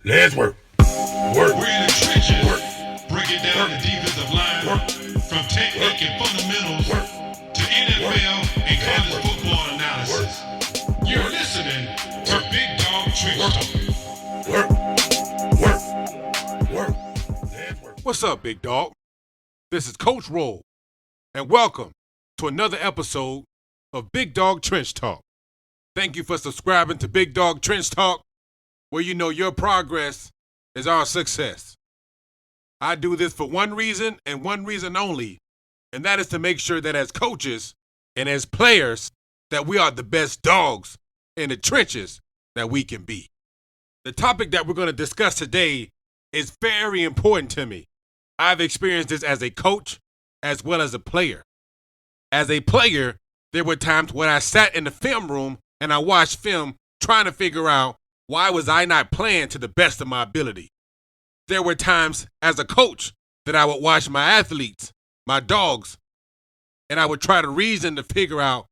Let's work. We're in the trenches. Break it down the defensive line. From technique and fundamentals to NFL and college football analysis. You're listening to Big Dog Trench Talk. Work. What's up, Big Dog? This is Coach Roll, and welcome to another episode of Big Dog Trench Talk. Thank you for subscribing to Big Dog Trench Talk, where you know your progress is our success. I do this for one reason and one reason only, and that is to make sure that as coaches and as players, that we are the best dogs in the trenches that we can be. The topic that we're going to discuss today is very important to me. I've experienced this as a coach as well as a player. As a player, there were times when I sat in the film room and I watched film trying to figure out why was I not playing to the best of my ability. There were times as a coach that I would watch my athletes, my dogs, and I would try to reason to figure out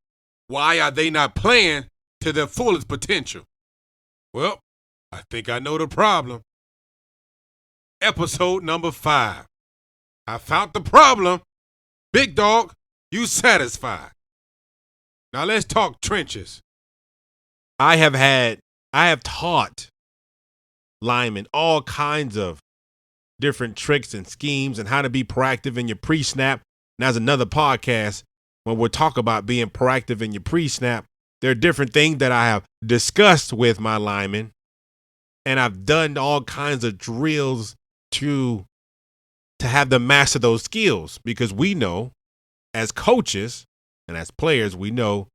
why are they not playing to their fullest potential. Well, I think I know the problem. Episode number 5. I found the problem. Big Dog, you satisfied. Now let's talk trenches. I have taught linemen all kinds of different tricks and schemes and how to be proactive in your pre-snap. And that's another podcast when we'll talk about being proactive in your pre-snap. There are different things that I have discussed with my linemen, and I've done all kinds of drills to have them master those skills, because we know as coaches and as players, we know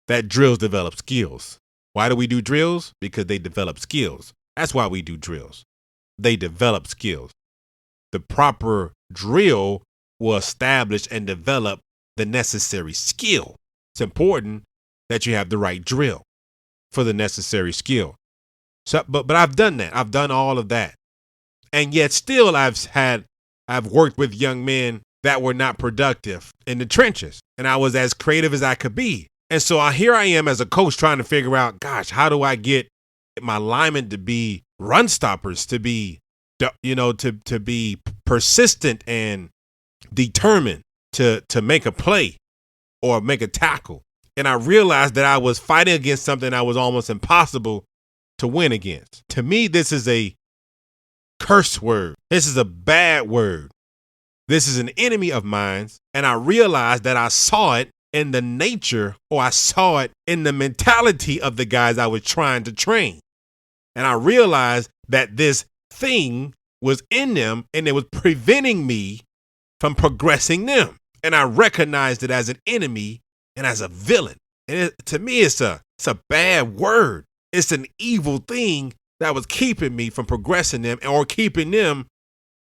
that drills develop skills. Why do we do drills? Because they develop skills. That's why we do drills. They develop skills. The proper drill will establish and develop the necessary skill. It's important that you have the right drill for the necessary skill. So, but I've done that. I've done all of that. And yet still I've worked with young men that were not productive in the trenches. And I was as creative as I could be. And so here I am as a coach trying to figure out, gosh, how do I get my linemen to be run stoppers, to be, to be persistent and determined to make a play or make a tackle. And I realized that I was fighting against something that was almost impossible to win against. To me, this is a curse word. This is a bad word. This is an enemy of mine. And I realized that I saw it in the nature, or I saw it in the mentality of the guys I was trying to train. And I realized that this thing was in them and it was preventing me from progressing them. And I recognized it as an enemy and as a villain. And to me, it's a bad word. It's an evil thing that was keeping me from progressing them or keeping them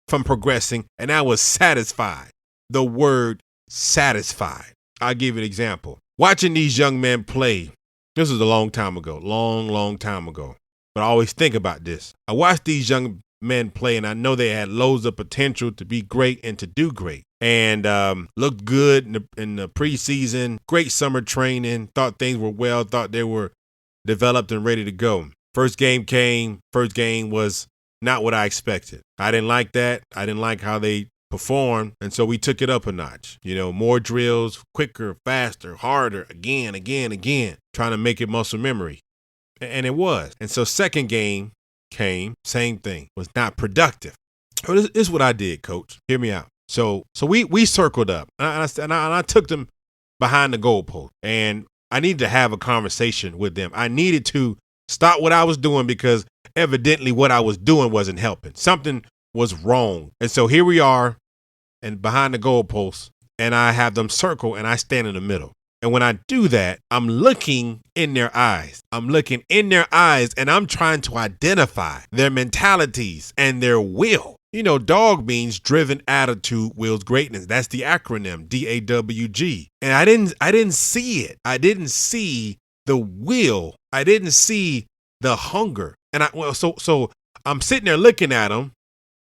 from progressing. And I was satisfied. The word satisfied. I'll give you an example. Watching these young men play, this was a long time ago, long time ago. But I always think about this. I watched these young men play, and I know they had loads of potential to be great and to do great. And looked good in the preseason, great summer training, thought things were well, thought they were developed and ready to go. First game came. First game was not what I expected. I didn't like that. I didn't like how they performed, and so we took it up a notch. More drills, quicker, faster, harder, again, trying to make it muscle memory. And it was. And so second game came, same thing, was not productive. So this is what I did, coach. Hear me out. So we circled up, and I took them behind the goalpost, and I needed to have a conversation with them. I needed to stop what I was doing because evidently what I was doing wasn't helping. Something was wrong. And so here we are, and behind the goalpost, and I have them circle, and I stand in the middle. And when I do that, I'm looking in their eyes. And I'm trying to identify their mentalities and their will. Dog means driven attitude wills greatness. That's the acronym, DAWG. And I didn't see it. I didn't see the will. I didn't see the hunger. And so I'm sitting there looking at them.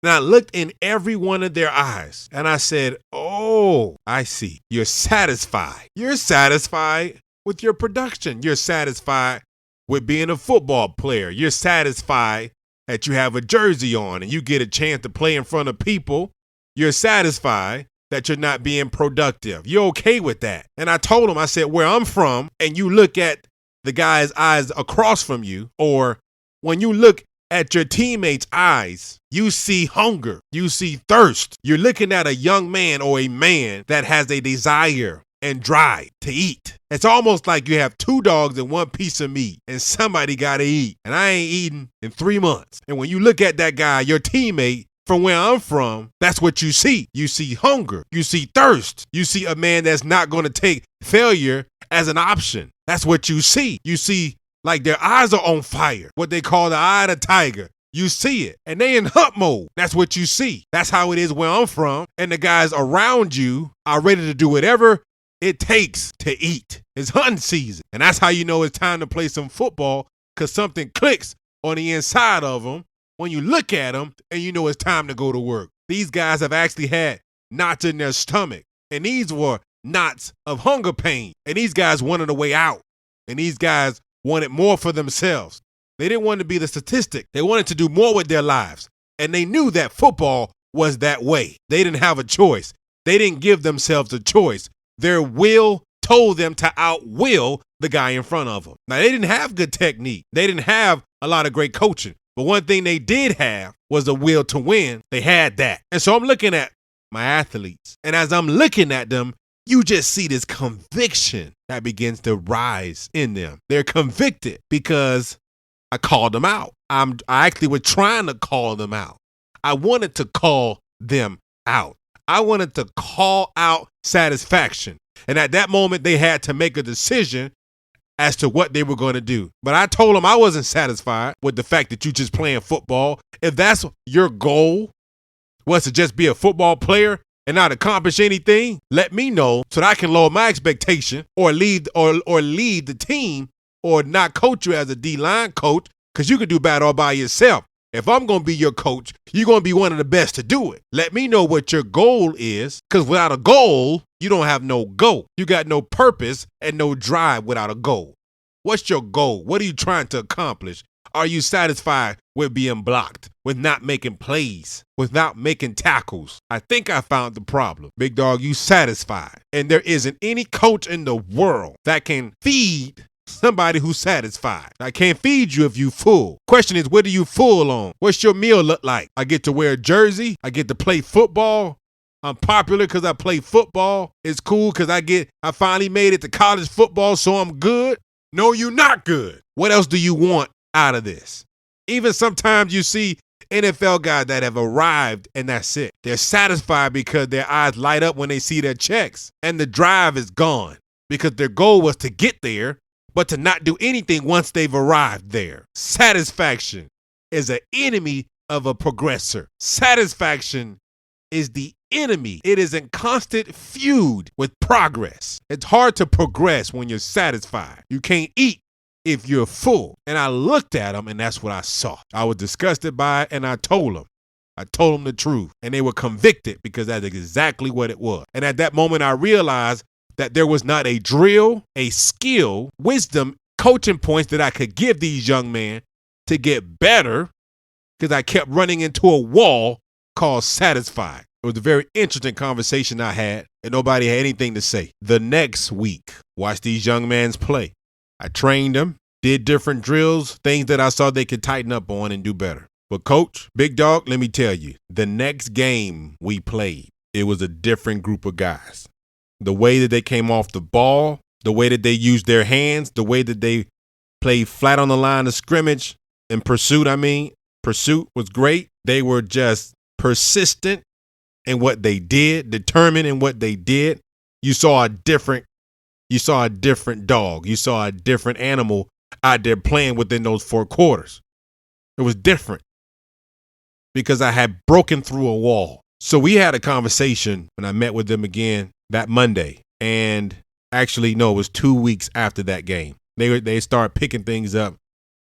And I looked in every one of their eyes and I said, oh, I see. You're satisfied. You're satisfied with your production. You're satisfied with being a football player. You're satisfied that you have a jersey on and you get a chance to play in front of people, you're satisfied that you're not being productive. You're okay with that. And I told him, I said, where I'm from, and you look at the guy's eyes across from you, or when you look at your teammates' eyes, you see hunger, you see thirst. You're looking at a young man or a man that has a desire and drive to eat. It's almost like you have two dogs and one piece of meat, and somebody got to eat. And I ain't eaten in 3 months. And when you look at that guy, your teammate, from where I'm from, that's what you see. You see hunger. You see thirst. You see a man that's not going to take failure as an option. That's what you see. You see like their eyes are on fire, what they call the eye of the tiger. You see it. And they in hunt mode. That's what you see. That's how it is where I'm from. And the guys around you are ready to do whatever it takes to eat. It's hunting season. And that's how you know it's time to play some football, because something clicks on the inside of them when you look at them and you know it's time to go to work. These guys have actually had knots in their stomach. And these were knots of hunger pain. And these guys wanted a way out. And these guys wanted more for themselves. They didn't want to be the statistic. They wanted to do more with their lives. And they knew that football was that way. They didn't have a choice. They didn't give themselves a choice. Their will told them to outwill the guy in front of them. Now, they didn't have good technique. They didn't have a lot of great coaching. But one thing they did have was the will to win. They had that. And so I'm looking at my athletes. And as I'm looking at them, you just see this conviction that begins to rise in them. They're convicted because I called them out. I actually was trying to call them out. I wanted to call them out. I wanted to call out satisfaction. And at that moment, they had to make a decision as to what they were going to do. But I told them I wasn't satisfied with the fact that you just playing football. If that's your goal, was to just be a football player and not accomplish anything, let me know so that I can lower my expectation or leave the team or not coach you as a D-line coach, because you could do bad all by yourself. If I'm going to be your coach, you're going to be one of the best to do it. Let me know what your goal is, because without a goal, you don't have no go. You got no purpose and no drive without a goal. What's your goal? What are you trying to accomplish? Are you satisfied with being blocked, with not making plays, without making tackles? I think I found the problem. Big dog, you satisfied. And there isn't any coach in the world that can feed somebody who's satisfied. I can't feed you if you full. Question is, what are you full on? What's your meal look like? I get to wear a jersey. I get to play football. I'm popular because I play football. It's cool because I finally made it to college football, so I'm good. No, you're not good. What else do you want out of this? Even sometimes you see NFL guys that have arrived and that's it. They're satisfied because their eyes light up when they see their checks and the drive is gone because their goal was to get there, but to not do anything once they've arrived there. Satisfaction is an enemy of a progressor. Satisfaction is the enemy. It is in constant feud with progress. It's hard to progress when you're satisfied. You can't eat if you're full. And I looked at them and that's what I saw. I was disgusted by it and I told them. I told them the truth. And they were convicted because that's exactly what it was. And at that moment I realized that there was not a drill, a skill, wisdom, coaching points that I could give these young men to get better, because I kept running into a wall called satisfied. It was a very interesting conversation I had, and nobody had anything to say. The next week, watch these young men play. I trained them, did different drills, things that I saw they could tighten up on and do better. But coach, big dog, let me tell you, the next game we played, it was a different group of guys. The way that they came off the ball, the way that they used their hands, the way that they played flat on the line of scrimmage in pursuit, pursuit was great. They were just persistent in what they did, determined in what they did. You saw a different dog. You saw a different animal out there playing within those 4 quarters. It was different because I had broken through a wall. So we had a conversation when I met with them again that Monday. And actually, no, it was 2 weeks after that game. They started picking things up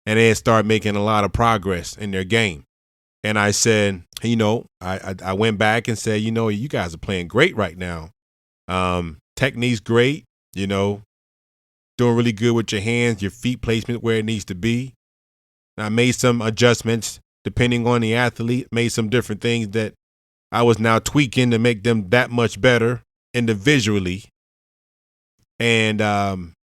and they started making a lot of progress in their game. And I said, I went back and said, you guys are playing great right now. Technique's great, doing really good with your hands, your feet placement where it needs to be. And I made some adjustments depending on the athlete, made some different things that I was now tweaking to make them that much better individually. And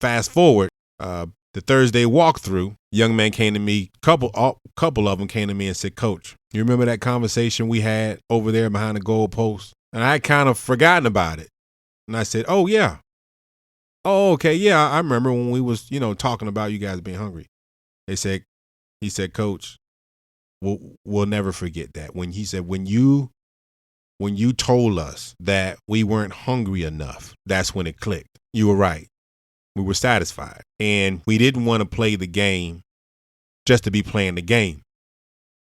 fast forward, the Thursday walkthrough, young man came to me, couple of them came to me and said, Coach, you remember that conversation we had over there behind the goalpost? And I had kind of forgotten about it. And I said, oh, yeah. Oh, okay, yeah, I remember when we was, talking about you guys being hungry. He said, Coach, we'll never forget that. When you told us that we weren't hungry enough, that's when it clicked. You were right. We were satisfied. And we didn't want to play the game just to be playing the game.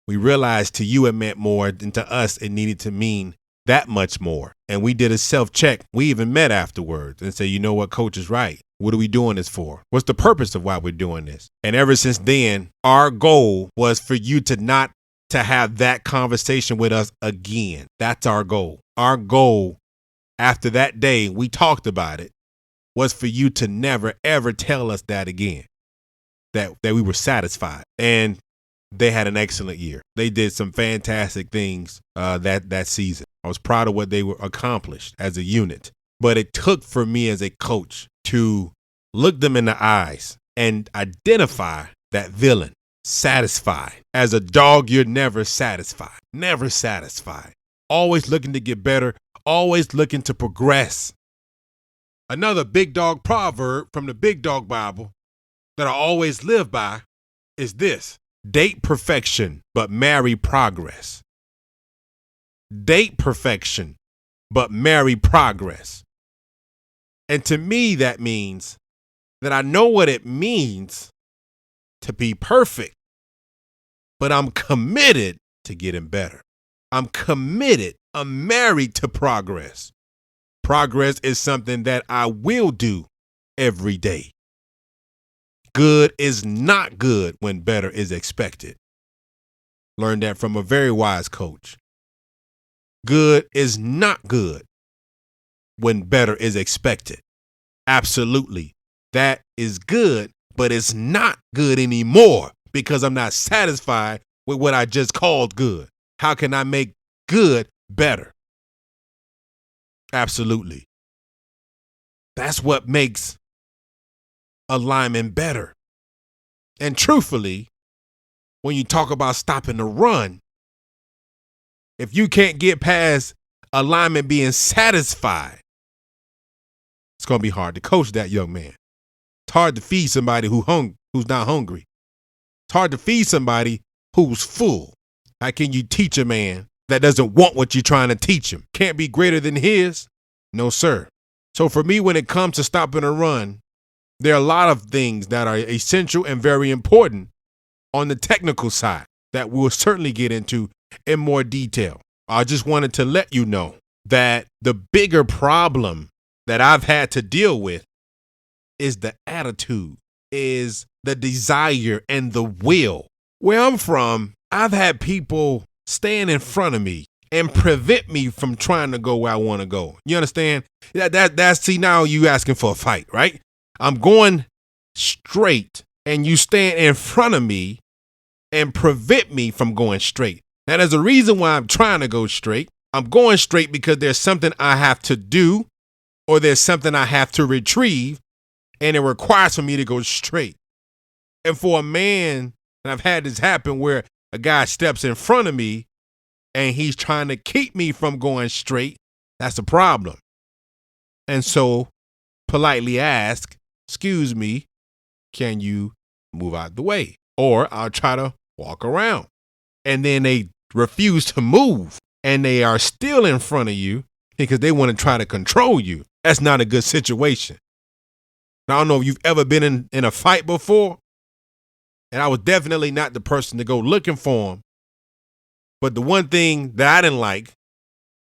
We realized to you it meant more than to us it needed to mean that much more. And we did a self-check. We even met afterwards and said, you know what, Coach is right. What are we doing this for? What's the purpose of why we're doing this? And ever since then, our goal was for you to not to have that conversation with us again. That's our goal. Our goal after that day, we talked about it, was for you to never, ever tell us that again, that we were satisfied. And they had an excellent year. They did some fantastic things that season. I was proud of what they were accomplished as a unit. But it took for me as a coach to look them in the eyes and identify that villain. Satisfied. As a dog, you're never satisfied. Never satisfied. Always looking to get better. Always looking to progress. Another big dog proverb from the Big Dog Bible that I always live by is this: date perfection, but marry progress. Date perfection, but marry progress. And to me, that means that I know what it means to be perfect, but I'm committed to getting better. I'm committed. I'm married to progress. Progress is something that I will do every day. Good is not good when better is expected. Learned that from a very wise coach. Good is not good when better is expected. Absolutely. That is good, but it's not good anymore because I'm not satisfied with what I just called good. How can I make good better? Absolutely. That's what makes a lineman better. And truthfully, when you talk about stopping the run, if you can't get past a lineman being satisfied, it's going to be hard to coach that young man. It's hard to feed somebody who's not hungry. It's hard to feed somebody who's full. How can you teach a man that doesn't want what you're trying to teach him? Can't be greater than his? No, sir. So for me, when it comes to stopping a run, there are a lot of things that are essential and very important on the technical side that we'll certainly get into in more detail. I just wanted to let you know that the bigger problem that I've had to deal with is the attitude, is the desire and the will. Where I'm from, I've had people stand in front of me and prevent me from trying to go where I want to go. You understand? See, now you asking for a fight, right? I'm going straight and you stand in front of me and prevent me from going straight. Now, there's a reason why I'm trying to go straight. I'm going straight because there's something I have to do or there's something I have to retrieve, and it requires for me to go straight. And for a man, and I've had this happen where a guy steps in front of me and he's trying to keep me from going straight, that's a problem. And so politely ask, excuse me, can you move out the way? Or I'll try to walk around. And then they refuse to move and they are still in front of you because they want to try to control you. That's not a good situation. Now, I don't know if you've ever been in a fight before, and I was definitely not the person to go looking for them. But the one thing that I didn't like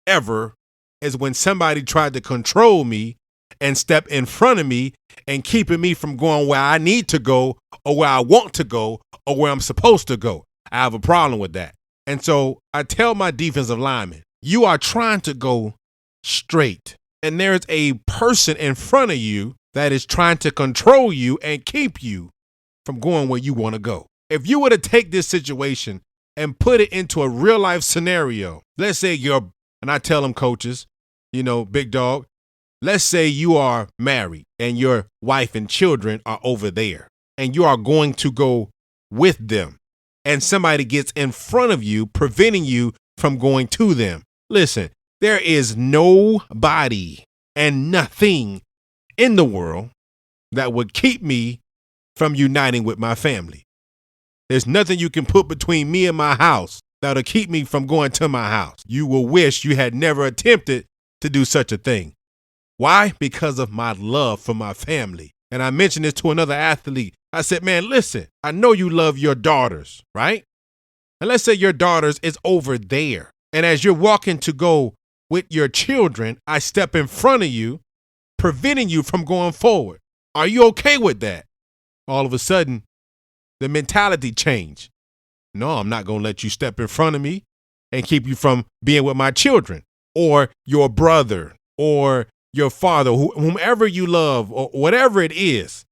ever is when somebody tried to control me and step in front of me and keeping me from going where I need to go or where I want to go or where I'm supposed to go. I have a problem with that. And so I tell my defensive linemen, you are trying to go straight, and there's a person in front of you that is trying to control you and keep you from going where you want to go. If you were to take this situation and put it into a real life scenario. Let's say and I tell them coaches, big dog, let's say you are married and your wife and children are over there and you are going to go with them and somebody gets in front of you, preventing you from going to them. Listen, there is nobody and nothing in the world that would keep me from uniting with my family. There's nothing you can put between me and my house that'll keep me from going to my house. You will wish you had never attempted to do such a thing. Why? Because of my love for my family. And I mentioned this to another athlete. I said, man, listen, I know you love your daughters, right? And let's say your daughters is over there. And as you're walking to go with your children, I step in front of you, preventing you from going forward. Are you okay with that? All of a sudden, the mentality changed. No, I'm not going to let you step in front of me and keep you from being with my children or your brother or your father, whomever you love or whatever it is.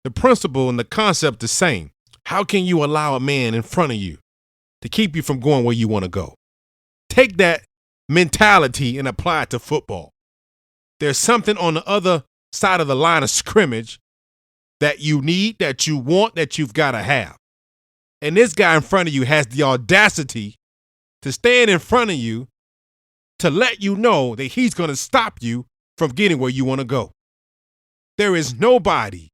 The principle and the concept the same. How can you allow a man in front of you to keep you from going where you want to go? Take that mentality and apply it to football. There's something on the other side of the line of scrimmage that you need, that you want, that you've got to have. And this guy in front of you has the audacity to stand in front of you to let you know that he's going to stop you from getting where you want to go. There is nobody,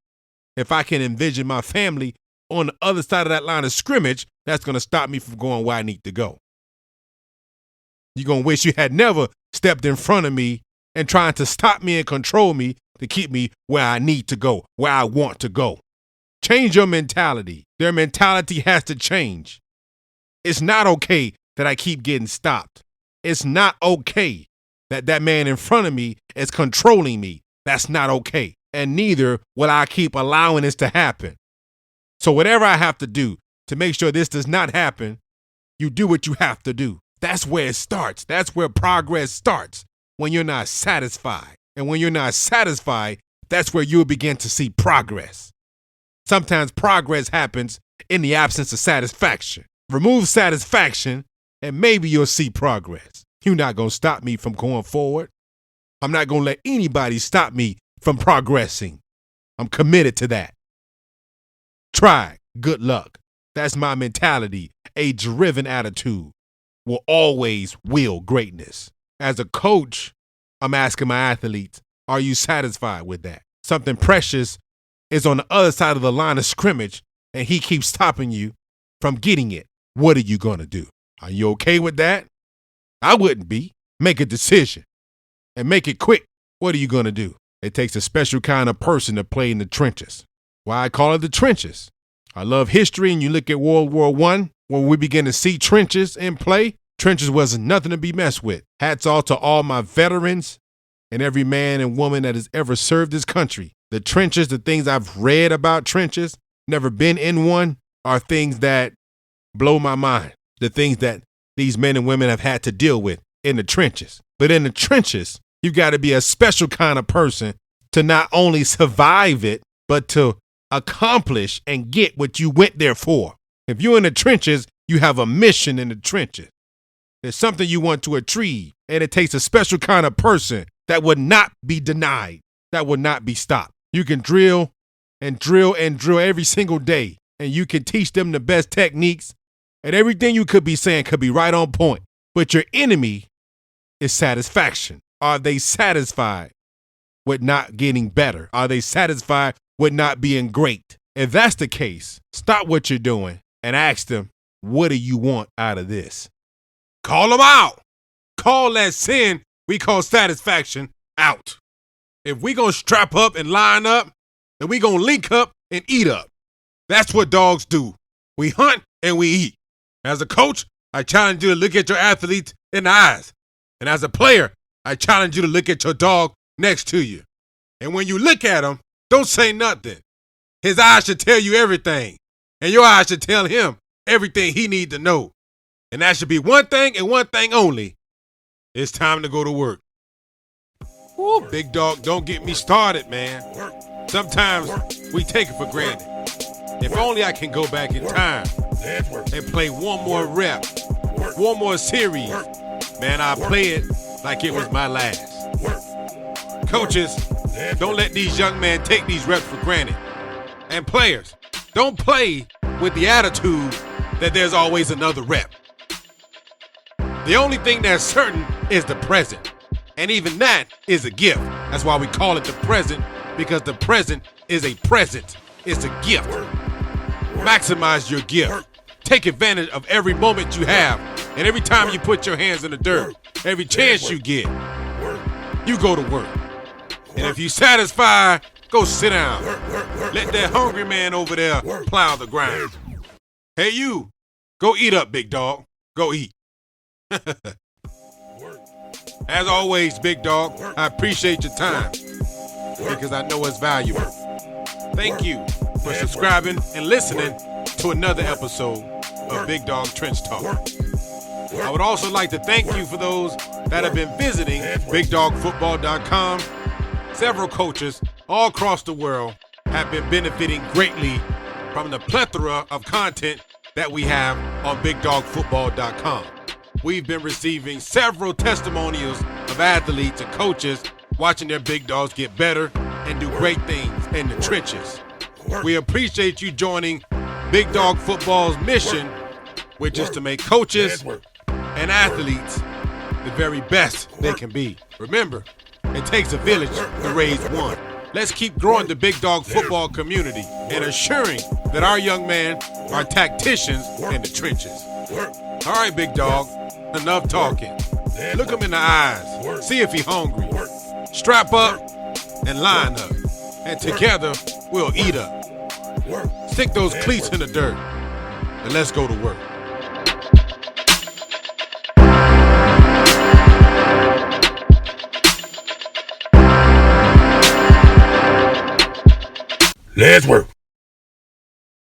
if I can envision my family on the other side of that line of scrimmage, that's going to stop me from going where I need to go. You're going to wish you had never stepped in front of me and trying to stop me and control me to keep me where I need to go, where I want to go. Change your mentality. Their mentality has to change. It's not okay that I keep getting stopped. It's not okay that that man in front of me is controlling me. That's not okay. And neither will I keep allowing this to happen. So whatever I have to do to make sure this does not happen, you do what you have to do. That's where it starts. That's where progress starts, when you're not satisfied. And when you're not satisfied, that's where you'll begin to see progress. Sometimes progress happens in the absence of satisfaction. Remove satisfaction, and maybe you'll see progress. You're not going to stop me from going forward. I'm not going to let anybody stop me from progressing. I'm committed to that. Try. Good luck. That's my mentality. A driven attitude will always will greatness. As a coach, I'm asking my athletes, are you satisfied with that? Something precious is on the other side of the line of scrimmage, and he keeps stopping you from getting it. What are you going to do? Are you okay with that? I wouldn't be. Make a decision and make it quick. What are you going to do? It takes a special kind of person to play in the trenches. Why I call it the trenches. I love history, and you look at World War I, when we begin to see trenches in play. Trenches wasn't nothing to be messed with. Hats off to all my veterans and every man and woman that has ever served this country. The trenches, the things I've read about trenches, never been in one, are things that blow my mind. The things that these men and women have had to deal with in the trenches. But in the trenches, you've got to be a special kind of person to not only survive it, but to accomplish and get what you went there for. If you're in the trenches, you have a mission in the trenches. There's something you want to achieve, and it takes a special kind of person that would not be denied, that would not be stopped. You can drill and drill and drill every single day, and you can teach them the best techniques, and everything you could be saying could be right on point. But your enemy is satisfaction. Are they satisfied with not getting better? Are they satisfied with not being great? If that's the case, stop what you're doing and ask them, what do you want out of this? Call them out. Call that sin we call satisfaction out. If we gonna strap up and line up, then we gonna link up and eat up. That's what dogs do. We hunt and we eat. As a coach, I challenge you to look at your athletes in the eyes. And as a player, I challenge you to look at your dog next to you. And when you look at him, don't say nothing. His eyes should tell you everything. And your eyes should tell him everything he needs to know. And that should be one thing and one thing only. It's time to go to work. Woo, big dog, don't get me started, man. Sometimes we take it for granted. If only I can go back in time and play one more rep, one more series, man, I'll play it like it was my last. Coaches, don't let these young men take these reps for granted. And players, don't play with the attitude that there's always another rep. The only thing that's certain is the present. And even that is a gift. That's why we call it the present, because the present is a present. It's a gift. Maximize your gift. Take advantage of every moment you have. And every time you put your hands in the dirt, every chance you get, you go to work. And if you're satisfied, go sit down. Let that hungry man over there plow the ground. Hey, you, go eat up, big dog. Go eat. As always, big dog, I appreciate your time because I know it's valuable. Thank you for subscribing and listening to another episode of Big Dog Trench Talk. I would also like to thank you for those that have been visiting BigDogFootball.com. Several coaches all across the world have been benefiting greatly from the plethora of content that we have on BigDogFootball.com. We've been receiving several testimonials of athletes and coaches watching their big dogs get better and do great things in the trenches. We appreciate you joining Big Dog Football's mission, which is to make coaches and athletes the very best they can be. Remember, it takes a village to raise one. Let's keep growing the Big Dog Football community and assuring that our young men are tacticians in the trenches. All right, big dog, enough talking. Look him in the eyes. See if he's hungry. Strap up and line up. And together, we'll eat up. Stick those cleats in the dirt and let's go to work. Let's work.